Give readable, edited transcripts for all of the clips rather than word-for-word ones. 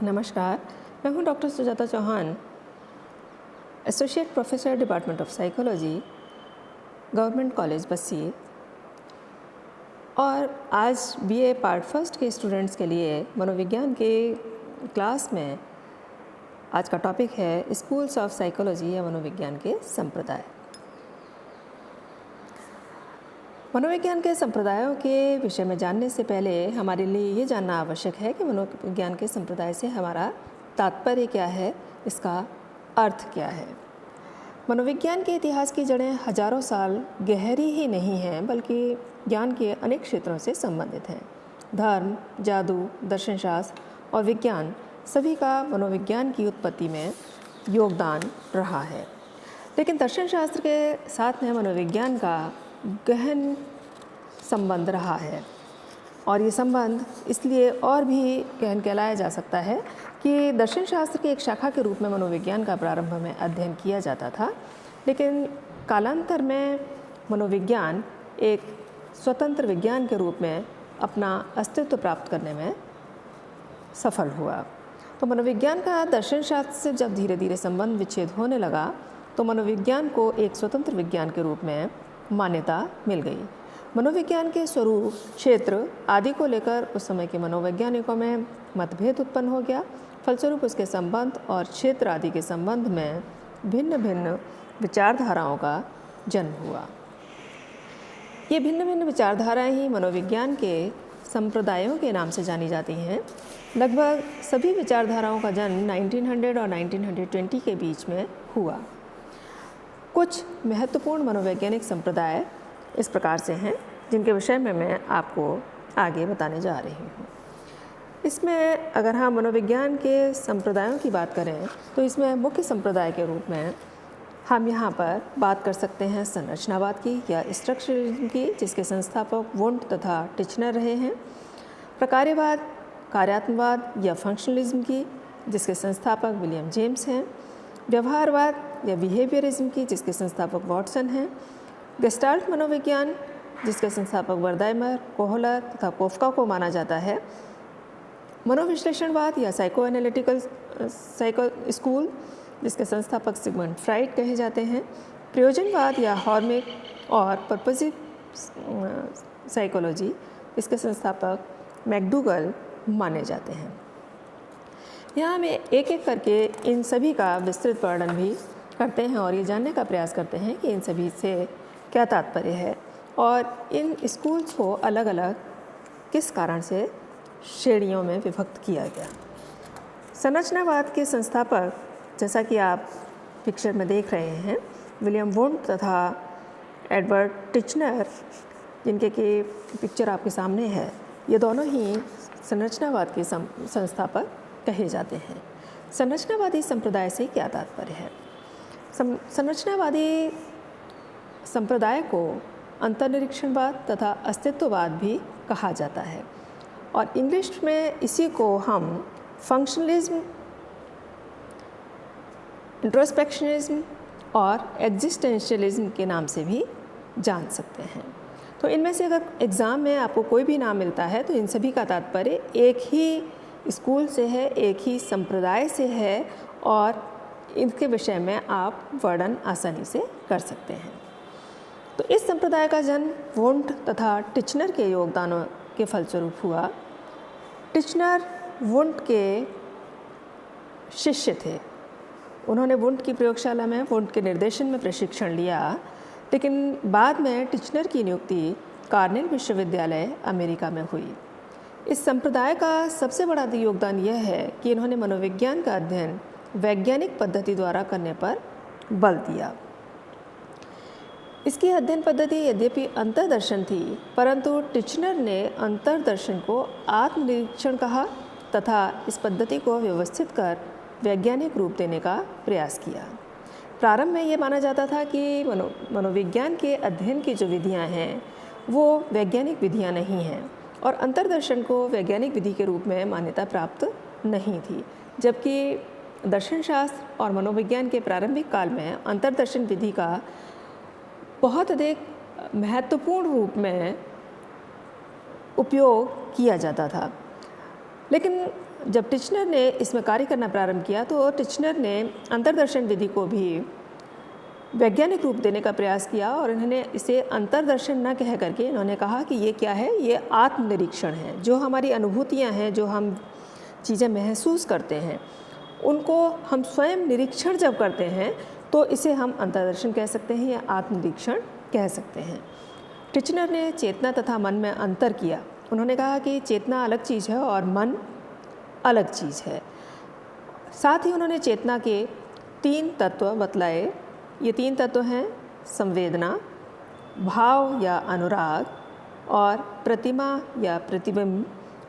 नमस्कार, मैं हूं doctor Sujata Chauhan, associate professor department of psychology, government college Bassi. और आज बीए पार्ट फर्स्ट के स्टूडेंट्स के लिए मनोविज्ञान के क्लास में आज का टॉपिक है स्कूल्स ऑफ साइकोलॉजी या मनोविज्ञान के संप्रदाय। मनोविज्ञान के संप्रदायों के विषय में जानने से पहले हमारे लिए ये जानना आवश्यक है कि मनोविज्ञान के संप्रदाय से हमारा तात्पर्य क्या है, इसका अर्थ क्या है। मनोविज्ञान के इतिहास की जड़ें हजारों साल गहरी ही नहीं हैं, बल्कि ज्ञान के अनेक क्षेत्रों से संबंधित हैं। धर्म, जादू, दर्शनशास्त्र और विज्ञान सभी का मनोविज्ञान की उत्पत्ति में योगदान रहा है। लेकिन दर्शनशास्त्र के साथ में मनोविज्ञान का गहन संबंध रहा है, और ये संबंध इसलिए और भी गहन कहलाया जा सकता है कि दर्शनशास्त्र की एक शाखा के रूप में मनोविज्ञान का प्रारंभ में अध्ययन किया जाता था, लेकिन कालांतर में मनोविज्ञान एक स्वतंत्र विज्ञान के रूप में अपना अस्तित्व प्राप्त करने में सफल हुआ। तो मनोविज्ञान का दर्शनशास्त्र से जब धीरे धीरे संबंध विच्छेद होने लगा, तो मनोविज्ञान को एक स्वतंत्र विज्ञान के रूप में मान्यता मिल गई। मनोविज्ञान के स्वरूप, क्षेत्र आदि को लेकर उस समय के मनोवैज्ञानिकों में मतभेद उत्पन्न हो गया। फलस्वरूप उसके संबंध और क्षेत्र आदि के संबंध में भिन्न भिन्न विचारधाराओं का जन्म हुआ। ये भिन्न भिन्न विचारधाराएं ही मनोविज्ञान के संप्रदायों के नाम से जानी जाती हैं। लगभग सभी विचारधाराओं का जन्म 1900 और 1920 के बीच में हुआ। कुछ महत्वपूर्ण मनोवैज्ञानिक संप्रदाय इस प्रकार से हैं, जिनके विषय में मैं आपको आगे बताने जा रही हूँ। इसमें अगर हम मनोविज्ञान के संप्रदायों की बात करें, तो इसमें मुख्य संप्रदाय के रूप में हम यहाँ पर बात कर सकते हैं संरचनावाद की या स्ट्रक्चरलिज्म की, जिसके संस्थापक वुंट तथा टिचनर रहे हैं। प्रकार्यवाद, कार्यात्मवाद या फंक्शनलिज्म की, जिसके संस्थापक विलियम जेम्स हैं। व्यवहारवाद या बिहेवियरिज्म की, जिसके संस्थापक वॉटसन हैं। गेस्टाल्ट मनोविज्ञान, जिसके संस्थापक वर्दाइमर, कोहलर तथा कोफका को माना जाता है। मनोविश्लेषणवाद या साइको एनालिटिकल स्कूल, जिसके संस्थापक सिगमंड फ्राइड कहे जाते हैं। प्रयोजनवाद या हॉर्मिक और पर्पसिव साइकोलॉजी, इसके संस्थापक मैकडूगल माने जाते हैं। यहाँ में एक एक करके इन सभी का विस्तृत वर्णन भी करते हैं और ये जानने का प्रयास करते हैं कि इन सभी से क्या तात्पर्य है और इन स्कूल्स को अलग अलग किस कारण से श्रेणियों में विभक्त किया गया। संरचनावाद के संस्थापक, जैसा कि आप पिक्चर में देख रहे हैं, विलियम वुंट तथा एडवर्ड टिचनर, जिनके की पिक्चर आपके सामने है, ये दोनों ही संरचनावाद के संस्थापक कहे जाते हैं। संरचनावादी संप्रदाय से क्या तात्पर्य है? संरचनावादी संप्रदाय को अंतर्निरीक्षणवाद तथा अस्तित्ववाद भी कहा जाता है, और इंग्लिश में इसी को हम फंक्शनलिज्म, इंट्रोस्पेक्शनिज्म और एग्जिस्टेंशियलिज्म के नाम से भी जान सकते हैं। तो इनमें से अगर एग्ज़ाम में आपको कोई भी नाम मिलता है, तो इन सभी का तात्पर्य एक ही स्कूल से है, एक ही संप्रदाय से है, और इनके विषय में आप वर्णन आसानी से कर सकते हैं। तो इस संप्रदाय का जन्म वुंट तथा टिचनर के योगदानों के फलस्वरूप हुआ। टिचनर वुंट के शिष्य थे। उन्होंने वुंट की प्रयोगशाला में वुंट के निर्देशन में प्रशिक्षण लिया, लेकिन बाद में टिचनर की नियुक्ति कार्नेल विश्वविद्यालय अमेरिका में हुई। इस संप्रदाय का सबसे बड़ा योगदान यह है कि इन्होंने मनोविज्ञान का अध्ययन वैज्ञानिक पद्धति द्वारा करने पर बल दिया। इसकी अध्ययन पद्धति यद्यपि अंतर्दर्शन थी, परंतु टिचनर ने अंतर्दर्शन को आत्मनिरीक्षण कहा तथा इस पद्धति को व्यवस्थित कर वैज्ञानिक रूप देने का प्रयास किया। प्रारंभ में ये माना जाता था कि मनोविज्ञान के अध्ययन की जो विधियाँ हैं वो वैज्ञानिक विधियाँ नहीं हैं, और अंतर्दर्शन को वैज्ञानिक विधि के रूप में मान्यता प्राप्त नहीं थी, जबकि दर्शनशास्त्र और मनोविज्ञान के प्रारंभिक काल में अंतर्दर्शन विधि का बहुत अधिक महत्वपूर्ण रूप में उपयोग किया जाता था। लेकिन जब टिचनर ने इसमें कार्य करना प्रारंभ किया तो टिचनर ने अंतर्दर्शन विधि को भी वैज्ञानिक रूप देने का प्रयास किया और इन्होंने इसे अंतर्दर्शन न कह करके इन्होंने कहा कि ये क्या है, ये आत्मनिरीक्षण है। जो हमारी अनुभूतियाँ हैं, जो हम चीज़ें महसूस करते हैं, उनको हम स्वयं निरीक्षण जब करते हैं तो इसे हम अंतर्दर्शन कह सकते हैं या आत्मनिरीक्षण कह सकते हैं। टिचनर ने चेतना तथा मन में अंतर किया। उन्होंने कहा कि चेतना अलग चीज़ है और मन अलग चीज़ है। साथ ही उन्होंने चेतना के 3 तत्व बतलाए। ये 3 तत्व हैं संवेदना, भाव या अनुराग और प्रतिमा या प्रतिबिंब,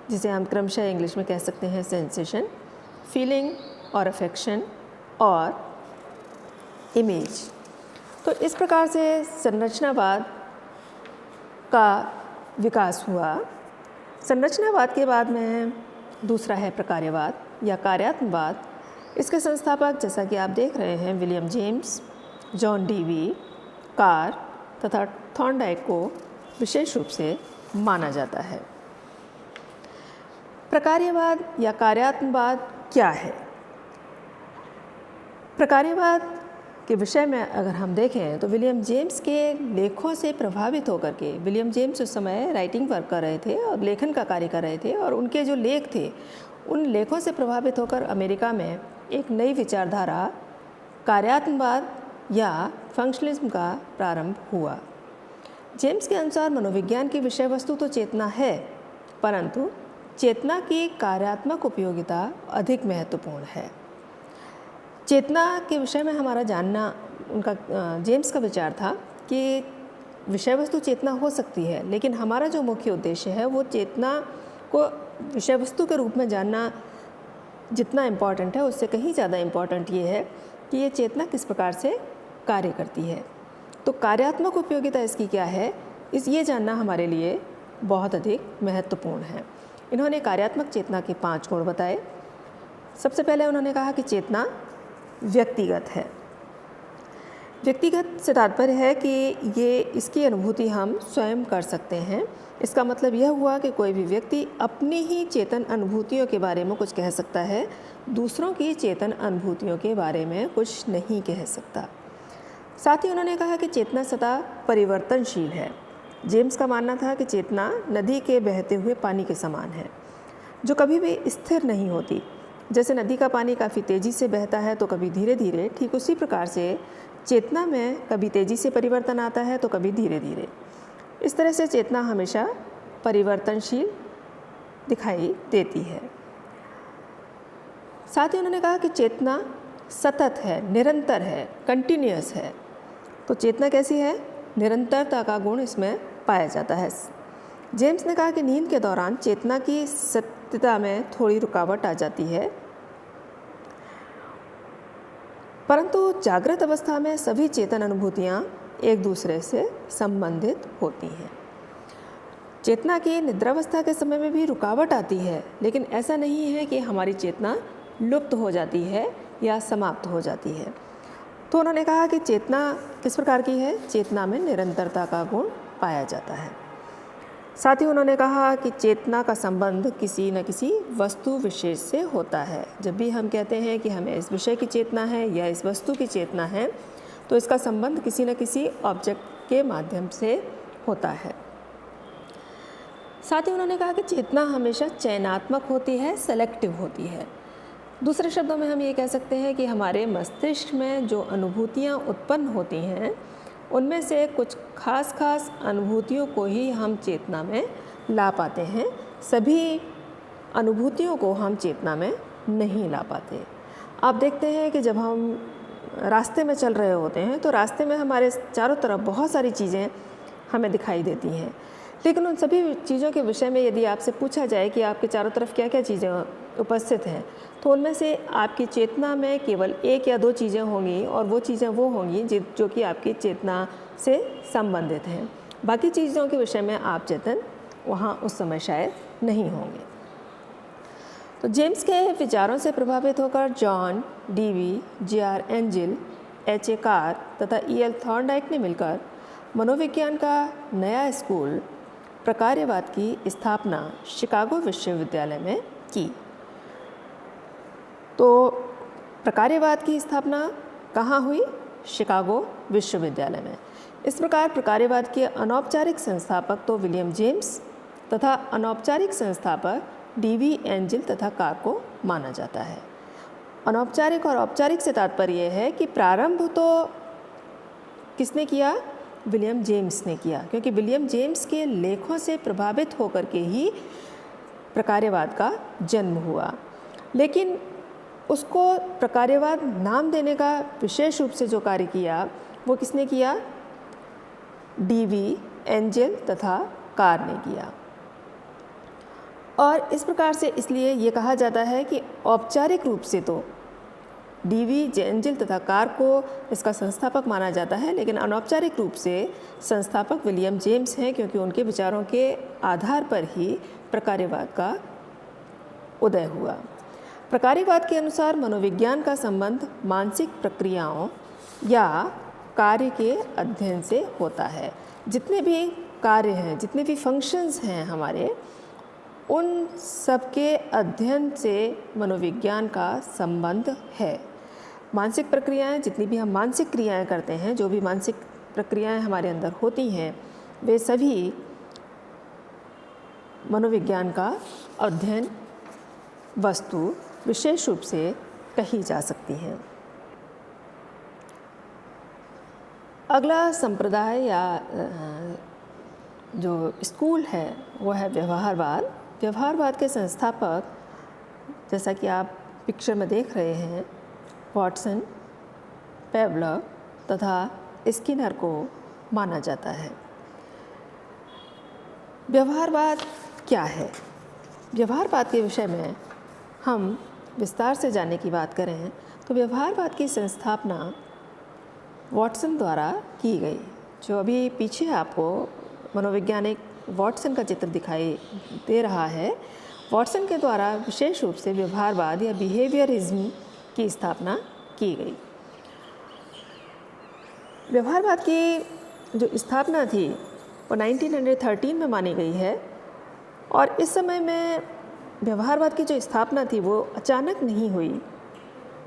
जिसे हम क्रमशः इंग्लिश में कह सकते हैं सेंसेशन, फीलिंग और अफेक्शन और इमेज। तो इस प्रकार से संरचनावाद का विकास हुआ। संरचनावाद के बाद में दूसरा है प्रकार्यवाद या कार्यात्मवाद। इसके संस्थापक जैसा कि आप देख रहे हैं William James, John Dewey, car तथा थॉर्नडाइक को विशेष रूप से माना जाता है। प्रकार्यवाद या कार्यात्मवाद क्या है? प्रकार्यवाद के विषय में अगर हम देखें तो विलियम जेम्स के लेखों से प्रभावित होकर के, विलियम जेम्स उस समय राइटिंग वर्क कर रहे थे और लेखन का कार्य कर रहे थे, और उनके जो लेख थे उन लेखों से प्रभावित होकर अमेरिका में एक नई विचारधारा कार्यात्मवाद या फंक्शनलिज्म का प्रारंभ हुआ। जेम्स के अनुसार मनोविज्ञान की विषय वस्तु तो चेतना है, परंतु चेतना की कार्यात्मक उपयोगिता अधिक महत्वपूर्ण है। चेतना के विषय में हमारा जानना, उनका जेम्स का विचार था कि विषय वस्तु चेतना हो सकती है, लेकिन हमारा जो मुख्य उद्देश्य है वो चेतना को विषय वस्तु के रूप में जानना जितना इम्पॉर्टेंट है उससे कहीं ज़्यादा इम्पॉर्टेंट ये है कि ये चेतना किस प्रकार से कार्य करती है। तो कार्यात्मक उपयोगिता इसकी क्या है, ये जानना हमारे लिए बहुत अधिक महत्वपूर्ण है। इन्होंने कार्यात्मक चेतना के 5 गुण बताए। सबसे पहले उन्होंने कहा कि चेतना व्यक्तिगत है। व्यक्तिगत से तात्पर्य है कि ये इसकी अनुभूति हम स्वयं कर सकते हैं। इसका मतलब यह हुआ कि कोई भी व्यक्ति अपनी ही चेतन अनुभूतियों के बारे में कुछ कह सकता है, दूसरों की चेतन अनुभूतियों के बारे में कुछ नहीं कह सकता। साथ ही उन्होंने कहा कि चेतना सदा परिवर्तनशील है। जेम्स का मानना था कि चेतना नदी के बहते हुए पानी के समान है, जो कभी भी स्थिर नहीं होती। जैसे नदी का पानी काफ़ी तेज़ी से बहता है तो कभी धीरे धीरे, ठीक उसी प्रकार से चेतना में कभी तेज़ी से परिवर्तन आता है तो कभी धीरे धीरे। इस तरह से चेतना हमेशा परिवर्तनशील दिखाई देती है। साथ ही उन्होंने कहा कि चेतना सतत है, निरंतर है, कंटिन्यूअस है। तो चेतना कैसी है? निरंतरता का गुण इसमें पाया जाता है। जेम्स ने कहा कि नींद के दौरान चेतना की सत्यता में थोड़ी रुकावट आ जाती है, परंतु जागृत अवस्था में सभी चेतन अनुभूतियाँ एक दूसरे से संबंधित होती हैं। चेतना की निद्रावस्था के समय में भी रुकावट आती है, लेकिन ऐसा नहीं है कि हमारी चेतना लुप्त हो जाती है या समाप्त हो जाती है। तो उन्होंने कहा कि चेतना किस प्रकार की है? चेतना में निरंतरता का गुण पाया जाता है। साथ ही उन्होंने कहा कि चेतना का संबंध किसी न किसी वस्तु विशेष से होता है। जब भी हम कहते हैं कि हमें इस विषय की चेतना है या इस वस्तु की चेतना है, तो इसका संबंध किसी न किसी ऑब्जेक्ट के माध्यम से होता है। साथ ही उन्होंने कहा कि चेतना हमेशा चयनात्मक होती है, सेलेक्टिव होती है। दूसरे शब्दों में हम ये कह सकते हैं कि हमारे मस्तिष्क में जो अनुभूतियाँ उत्पन्न होती हैं, उनमें से कुछ खास अनुभूतियों को ही हम चेतना में ला पाते हैं। सभी अनुभूतियों को हम चेतना में नहीं ला पाते। आप देखते हैं कि जब हम रास्ते में चल रहे होते हैं तो रास्ते में हमारे चारों तरफ बहुत सारी चीज़ें हमें दिखाई देती हैं, लेकिन उन सभी चीज़ों के विषय में यदि आपसे पूछा जाए कि आपके चारों तरफ क्या क्या चीज़ें उपस्थित हैं, तो उनमें से आपकी चेतना में केवल 1 या 2 चीज़ें होंगी, और वो चीज़ें वो होंगी जो कि आपकी चेतना से संबंधित हैं। बाकी चीज़ों के विषय में आप चेतन वहाँ उस समय शायद नहीं होंगे। तो जेम्स के विचारों से प्रभावित होकर John Dewey, J.R. Angel, H.A. Car तथा E.L. थॉर्नडाइक ने मिलकर मनोविज्ञान का नया स्कूल प्रकार्यवाद की स्थापना शिकागो विश्वविद्यालय में की। तो प्रकार्यवाद की स्थापना कहाँ हुई? शिकागो विश्वविद्यालय में। इस प्रकार प्रकार्यवाद के अनौपचारिक संस्थापक तो विलियम जेम्स तथा अनौपचारिक संस्थापक डीवी एंजिल तथा कार को माना जाता है। अनौपचारिक और औपचारिक से तात्पर्य है कि प्रारंभ तो किसने किया? विलियम जेम्स ने किया, क्योंकि विलियम जेम्स के लेखों से प्रभावित होकर के ही प्रकार्यवाद का जन्म हुआ। लेकिन उसको प्रकार्यवाद नाम देने का विशेष रूप से जो कार्य किया वो किसने किया? डीवी एंजिल तथा कार ने किया। और इस प्रकार से इसलिए ये कहा जाता है कि औपचारिक रूप से तो डीवी एंजिल तथा कार को इसका संस्थापक माना जाता है, लेकिन अनौपचारिक रूप से संस्थापक विलियम जेम्स हैं, क्योंकि उनके विचारों के आधार पर ही प्रकार्यवाद का उदय हुआ। प्रकार्यवाद के अनुसार मनोविज्ञान का संबंध मानसिक प्रक्रियाओं या कार्य के अध्ययन से होता है। जितने भी कार्य हैं, जितने भी फंक्शंस हैं हमारे, उन सबके अध्ययन से मनोविज्ञान का संबंध है। मानसिक प्रक्रियाएं, जितनी भी हम मानसिक क्रियाएं करते हैं, जो भी मानसिक प्रक्रियाएं हमारे अंदर होती हैं, वे सभी मनोविज्ञान का अध्ययन वस्तु विशेष रूप से कही जा सकती हैं। अगला संप्रदाय या जो स्कूल है वो है व्यवहारवाद। व्यवहारवाद के संस्थापक, जैसा कि आप पिक्चर में देख रहे हैं, वॉटसन, पेवलव तथा स्किनर को माना जाता है। व्यवहारवाद क्या है? व्यवहारवाद के विषय में हम विस्तार से जानने की बात करें तो व्यवहारवाद की संस्थापना वॉटसन द्वारा की गई। जो अभी पीछे आपको मनोवैज्ञानिक वॉटसन का चित्र दिखाई दे रहा है, वॉटसन के द्वारा विशेष रूप से व्यवहारवाद या बिहेवियरिज्म की स्थापना की गई। व्यवहारवाद की जो स्थापना थी वो 1913 में मानी गई है, और इस समय में व्यवहारवाद की जो स्थापना थी वो अचानक नहीं हुई,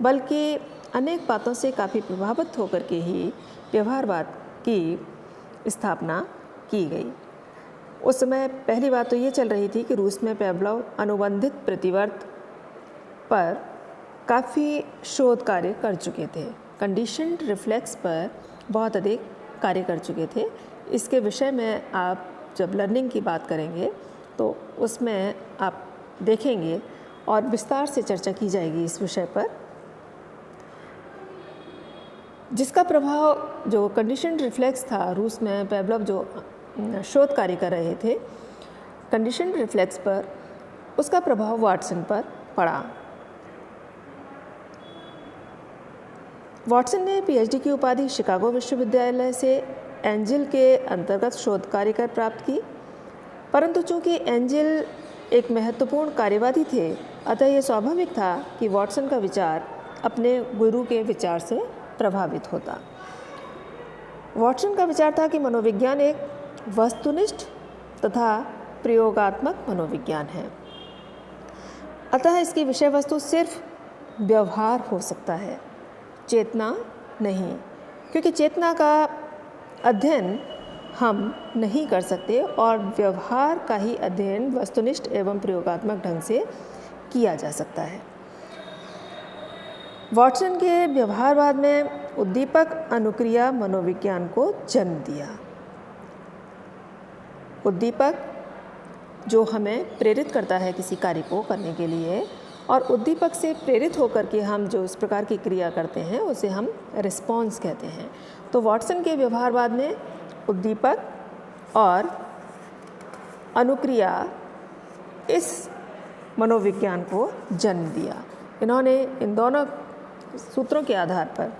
बल्कि अनेक बातों से काफ़ी प्रभावित होकर के ही व्यवहारवाद की स्थापना की गई। उस समय पहली बात तो ये चल रही थी कि रूस में पेवलव अनुबंधित प्रतिवर्त पर काफ़ी शोध कार्य कर चुके थे। कंडीशन्ड रिफ्लेक्स पर बहुत अधिक कार्य कर चुके थे। इसके विषय में आप जब लर्निंग की बात करेंगे तो उसमें आप देखेंगे और विस्तार से चर्चा की जाएगी इस विषय पर, जिसका प्रभाव जो कंडीशन्ड रिफ्लेक्स था रूस में पेवलव जो शोध कार्य कर रहे थे कंडीशन्ड रिफ्लेक्स पर, उसका प्रभाव वाटसन पर पड़ा। वाटसन ने पीएचडी की उपाधि शिकागो विश्वविद्यालय से एंजिल के अंतर्गत शोध कार्य कर प्राप्त की, परंतु चूंकि एंजिल एक महत्वपूर्ण कार्यवादी थे, अतः यह स्वाभाविक था कि वाटसन का विचार अपने गुरु के विचार से प्रभावित होता। वाटसन का विचार था कि मनोविज्ञान एक वस्तुनिष्ठ तथा प्रयोगात्मक मनोविज्ञान है, अतः इसकी विषय वस्तु सिर्फ व्यवहार हो सकता है, चेतना नहीं, क्योंकि चेतना का अध्ययन हम नहीं कर सकते और व्यवहार का ही अध्ययन वस्तुनिष्ठ एवं प्रयोगात्मक ढंग से किया जा सकता है। वाटसन के व्यवहारवाद में उद्दीपक अनुक्रिया मनोविज्ञान को जन्म दिया। उद्दीपक जो हमें प्रेरित करता है किसी कार्य को करने के लिए, और उद्दीपक से प्रेरित होकर के हम जो इस प्रकार की क्रिया करते हैं उसे हम रिस्पॉन्स कहते हैं। तो वाटसन के व्यवहारवाद ने उद्दीपक और अनुक्रिया इस मनोविज्ञान को जन्म दिया। इन्होंने इन दोनों सूत्रों के आधार पर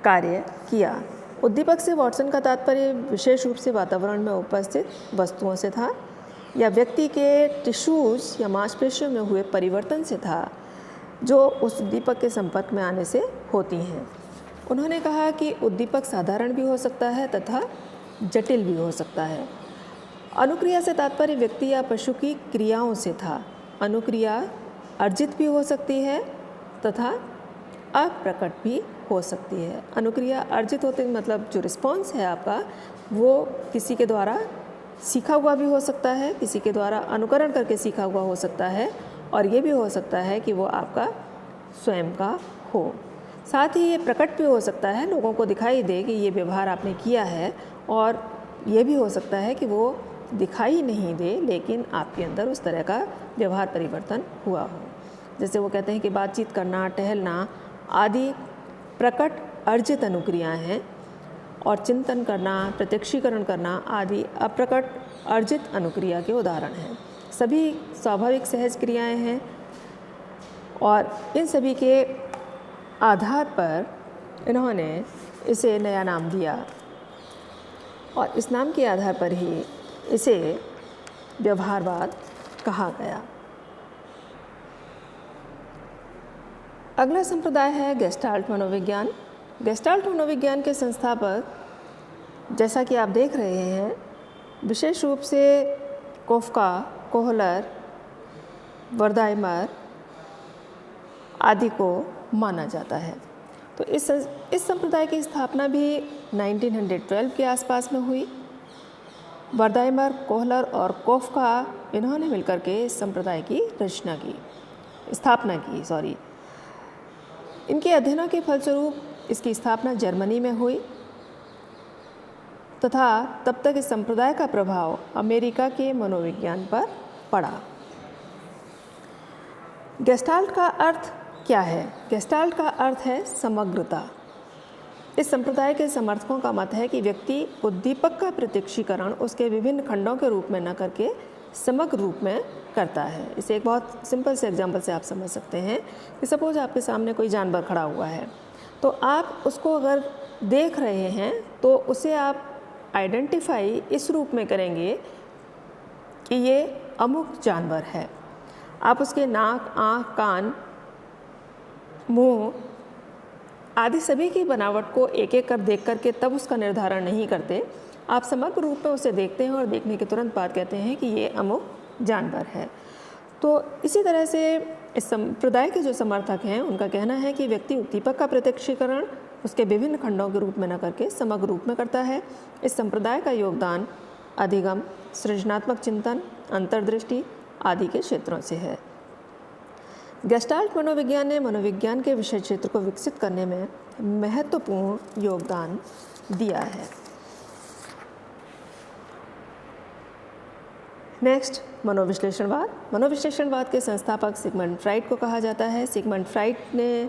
कार्य किया। उद्दीपक से वाटसन का तात्पर्य विशेष रूप से वातावरण में उपस्थित वस्तुओं से था या व्यक्ति के टिश्यूज़ या मांसपेशियों में हुए परिवर्तन से था, जो उस उद्दीपक के संपर्क में आने से होती हैं। उन्होंने कहा कि उद्दीपक साधारण भी हो सकता है तथा जटिल भी हो सकता है। अनुक्रिया से तात्पर्य व्यक्ति या पशु की क्रियाओं से था। अनुक्रिया अर्जित भी हो सकती है तथा अप्रकट भी हो सकती है। अनुक्रिया अर्जित होते मतलब जो रिस्पॉन्स है आपका वो किसी के द्वारा सीखा हुआ भी हो सकता है, किसी के द्वारा अनुकरण करके सीखा हुआ हो सकता है, और ये भी हो सकता है कि वो आपका स्वयं का हो। साथ ही ये प्रकट भी हो सकता है, लोगों को दिखाई दे कि ये व्यवहार आपने किया है, और ये भी हो सकता है कि वो दिखाई नहीं दे लेकिन आपके अंदर उस तरह का व्यवहार परिवर्तन हुआ हो। जैसे वो कहते हैं कि बातचीत करना, टहलना आदि प्रकट अर्जित अनुक्रियाएं हैं, और चिंतन करना, प्रत्यक्षीकरण करना आदि अप्रकट अर्जित अनुक्रिया के उदाहरण हैं। सभी स्वाभाविक सहज क्रियाएं हैं, और इन सभी के आधार पर इन्होंने इसे नया नाम दिया, और इस नाम के आधार पर ही इसे व्यवहारवाद कहा गया। अगला संप्रदाय है गेस्टाल्ट मनोविज्ञान। गेस्टाल्ट मनोविज्ञान के संस्थापक, जैसा कि आप देख रहे हैं, विशेष रूप से कोफका, कोहलर, वर्दाइमर आदि को माना जाता है। तो इस संप्रदाय की स्थापना भी 1912 के आसपास में हुई। वर्दाइमर, कोहलर और कोफका इन्होंने मिलकर के इस संप्रदाय की स्थापना की। इनके अध्ययनों के फलस्वरूप इसकी स्थापना जर्मनी में हुई, तथा तब तक इस संप्रदाय का प्रभाव अमेरिका के मनोविज्ञान पर पड़ा। गेस्टाल्ट का अर्थ क्या है? गेस्टाल्ट का अर्थ है समग्रता। इस संप्रदाय के समर्थकों का मत है कि व्यक्ति उद्दीपक का प्रत्यक्षीकरण उसके विभिन्न खंडों के रूप में न करके समग्र रूप में करता है। इसे एक बहुत सिंपल से एग्जाम्पल से आप समझ सकते हैं कि सपोज आपके सामने कोई जानवर खड़ा हुआ है, तो आप उसको अगर देख रहे हैं तो उसे आप आइडेंटिफाई इस रूप में करेंगे कि ये अमुक जानवर है। आप उसके नाक, आँख, कान, मुंह आदि सभी की बनावट को एक एक कर देख करके तब उसका निर्धारण नहीं करते। आप समग्र रूप में उसे देखते हैं और देखने के तुरंत बाद कहते हैं कि ये अमुक जानवर है। तो इसी तरह से इस संप्रदाय के जो समर्थक हैं उनका कहना है कि व्यक्ति उद्दीपक का प्रत्यक्षीकरण उसके विभिन्न खंडों के रूप में न करके समग्र रूप में करता है। इस संप्रदाय का योगदान अधिगम, सृजनात्मक चिंतन, अंतर्दृष्टि आदि के क्षेत्रों से है। गेस्टाल्ट मनोविज्ञान ने मनोविज्ञान के विषय क्षेत्र को विकसित करने में महत्वपूर्ण योगदान दिया है। नेक्स्ट, मनोविश्लेषणवाद। मनोविश्लेषणवाद के संस्थापक सिगमंड फ्राइड को कहा जाता है। सिगमंड फ्राइड ने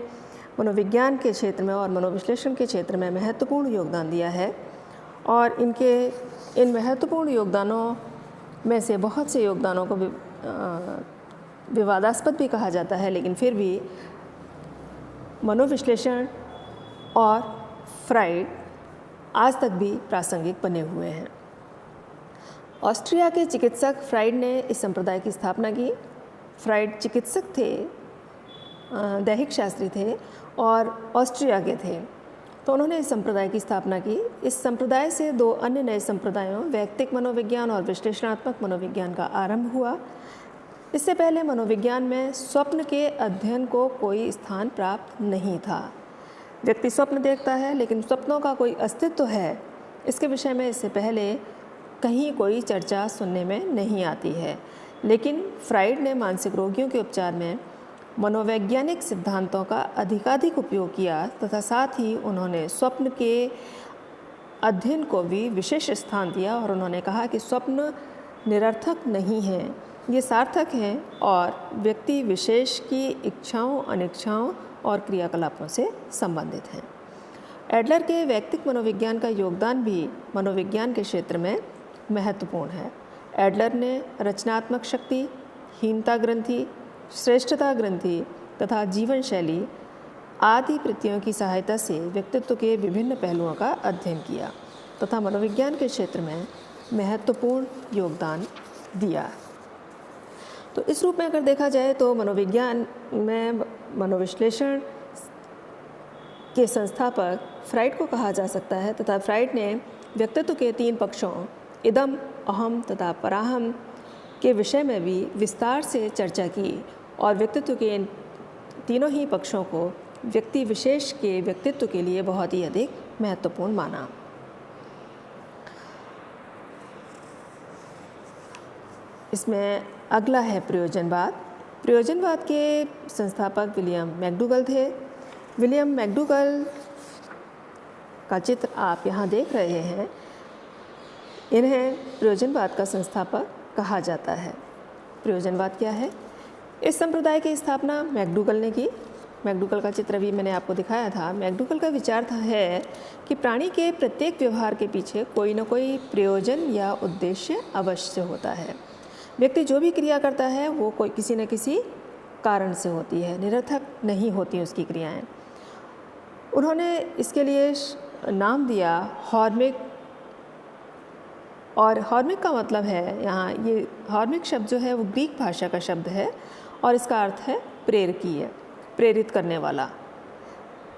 मनोविज्ञान के क्षेत्र में और मनोविश्लेषण के क्षेत्र में महत्वपूर्ण योगदान दिया है, और इन महत्वपूर्ण योगदानों में से बहुत से योगदानों को विवादास्पद भी कहा जाता है, लेकिन फिर भी मनोविश्लेषण और फ्राइड आज तक भी प्रासंगिक बने हुए हैं। ऑस्ट्रिया के चिकित्सक फ्राइड ने इस संप्रदाय की स्थापना की। फ्राइड चिकित्सक थे, दैहिक शास्त्री थे और ऑस्ट्रिया के थे, तो उन्होंने इस संप्रदाय की स्थापना की। इस संप्रदाय से दो अन्य नए संप्रदायों, वैयक्तिक मनोविज्ञान और विश्लेषणात्मक मनोविज्ञान का आरंभ हुआ। इससे पहले मनोविज्ञान में स्वप्न के अध्ययन को कोई स्थान प्राप्त नहीं था। व्यक्ति स्वप्न देखता है, लेकिन स्वप्नों का कोई अस्तित्व है, इसके विषय में इससे पहले कहीं कोई चर्चा सुनने में नहीं आती है। लेकिन फ्राइड ने मानसिक रोगियों के उपचार में मनोवैज्ञानिक सिद्धांतों का अधिकाधिक उपयोग किया, तथा साथ ही उन्होंने स्वप्न के अध्ययन को भी विशेष स्थान दिया, और उन्होंने कहा कि स्वप्न निरर्थक नहीं हैं, ये सार्थक हैं और व्यक्ति विशेष की इच्छाओं, अनिच्छाओं और क्रियाकलापों से संबंधित हैं। एडलर के वैयक्तिक मनोविज्ञान का योगदान भी मनोविज्ञान के क्षेत्र में महत्वपूर्ण है। एडलर ने रचनात्मक शक्ति, हीनता ग्रंथि, श्रेष्ठता ग्रंथि तथा जीवन शैली आदि प्रत्ययों की सहायता से व्यक्तित्व के विभिन्न पहलुओं का अध्ययन किया तथा मनोविज्ञान के क्षेत्र में महत्वपूर्ण योगदान दिया। तो इस रूप में अगर देखा जाए तो मनोविज्ञान में मनोविश्लेषण के संस्थापक फ्राइड को कहा जा सकता है, तथा फ्राइड ने व्यक्तित्व के तीन पक्षों इदम, अहम तथा पराहम के विषय में भी विस्तार से चर्चा की और व्यक्तित्व के इन तीनों ही पक्षों को व्यक्ति विशेष के व्यक्तित्व के लिए बहुत ही अधिक महत्वपूर्ण माना। इसमें अगला है प्रयोजनवाद। प्रयोजनवाद के संस्थापक विलियम मैकडूगल थे। विलियम मैकडूगल का चित्र आप यहाँ देख रहे हैं। इन्हें प्रयोजनवाद का संस्थापक कहा जाता है। प्रयोजनवाद क्या है? इस संप्रदाय की स्थापना मैकडूगल ने की। मैकडूगल का चित्र भी मैंने आपको दिखाया था। मैकडूगल का विचार था है कि प्राणी के प्रत्येक व्यवहार के पीछे कोई न कोई प्रयोजन या उद्देश्य अवश्य होता है। व्यक्ति जो भी क्रिया करता है वो कोई किसी न किसी कारण से होती है, निरर्थक नहीं होती उसकी क्रियाएं। उन्होंने इसके लिए नाम दिया हॉर्मिक, और हॉर्मिक का मतलब है यहाँ, ये हॉर्मिक शब्द जो है वो ग्रीक भाषा का शब्द है और इसका अर्थ है प्रेरकीय, प्रेरित करने वाला।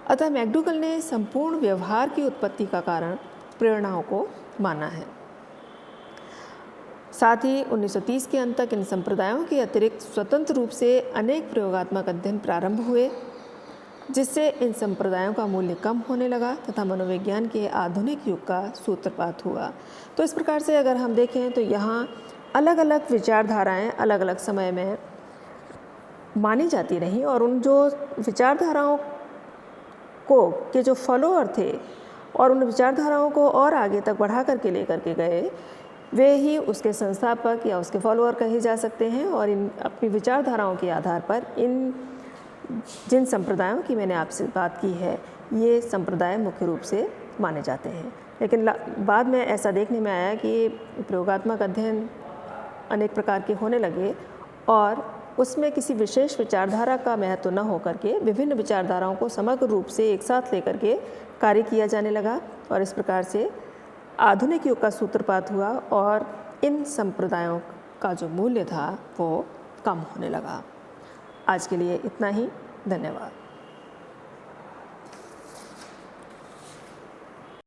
अतः मैकडूगल ने संपूर्ण व्यवहार की उत्पत्ति का कारण प्रेरणाओं को माना है। साथ ही 1930 के अंत तक इन संप्रदायों के अतिरिक्त स्वतंत्र रूप से अनेक प्रयोगात्मक अध्ययन प्रारंभ हुए, जिससे इन संप्रदायों का मूल्य कम होने लगा तथा मनोविज्ञान के आधुनिक युग का सूत्रपात हुआ। तो इस प्रकार से अगर हम देखें तो यहाँ अलग अलग विचारधाराएं अलग अलग समय में मानी जाती रहीं और उन जो विचारधाराओं को के जो फॉलोअर थे और उन विचारधाराओं को और आगे तक बढ़ा करके लेकर के गए, वे ही उसके संस्थापक या उसके फॉलोअर कहे जा सकते हैं। और इन अपनी विचारधाराओं के आधार पर इन जिन संप्रदायों की मैंने आपसे बात की है, ये संप्रदाय मुख्य रूप से माने जाते हैं। लेकिन बाद में ऐसा देखने में आया कि प्रयोगात्मक अध्ययन अनेक प्रकार के होने लगे और उसमें किसी विशेष विचारधारा का महत्व न होकर के विभिन्न विचारधाराओं को समग्र रूप से एक साथ लेकर के कार्य किया जाने लगा और इस प्रकार से आधुनिक युग का सूत्रपात हुआ और इन संप्रदायों का जो मूल्य था वो कम होने लगा। आज के लिए इतना ही। धन्यवाद।